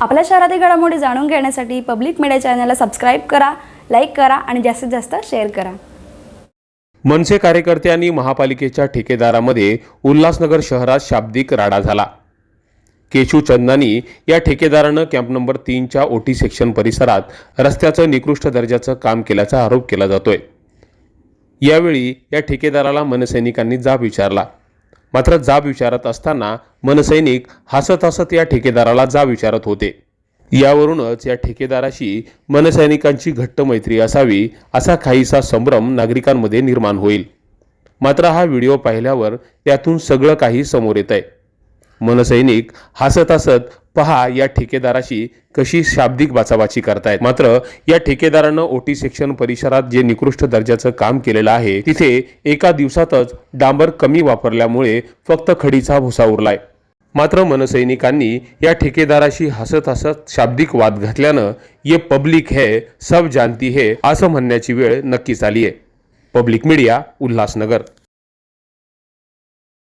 आपल्या शहरातील घडामोडी जाणून घेण्यासाठी पब्लिक मीडिया चॅनलला सबस्क्राइब करा, लाईक करा आणि जास्तीत जास्त शेअर करा। मनसे कार्यकर्त्यांनी महापालिकेच्या ठेकेदारामध्ये उल्हासनगर शहरात शाब्दिक राडा झाला। केशू चंदानी या ठेकेदारानं कॅम्प नंबर 3च्या ओटी सेक्शन परिसरात रस्त्याचं निकृष्ट दर्जाचं काम केल्याचा आरोप केला जातोय। यावेळी या ठेकेदाराला मनसैनिकांनी जाब विचारला, मात्र जाब विचारत असताना मनसैनिक हसत हसत या ठेकेदाराला जाब विचारत होते। यावरूनच या ठेकेदाराशी मनसैनिकांची घट्ट मैत्री असावी असा काहीसा संभ्रम नागरिकांमध्ये निर्माण होईल। मात्र हा व्हिडिओ पाहिल्यावर त्यातून सगळं काही समोर येत आहे। मनसैनिक हसत हसत पहा या ठेकेदाराशी कशी शाब्दिक बाचाबाची करतायत। मात्र या ठेकेदारानं ओटी सेक्शन परिसरात जे निकृष्ट दर्जाचं काम केलेलं आहे तिथे एका दिवसातच डांबर कमी वापरल्यामुळे फक्त खडीचा भुसा उरलाय। मात्र मनसैनिकांनी या ठेकेदाराशी हसत हसत शाब्दिक वाद घातल्यानं ये पब्लिक है सब जानती है असं म्हणण्याची वेळ नक्कीच आली आहे। Public media, Ulhasnagar.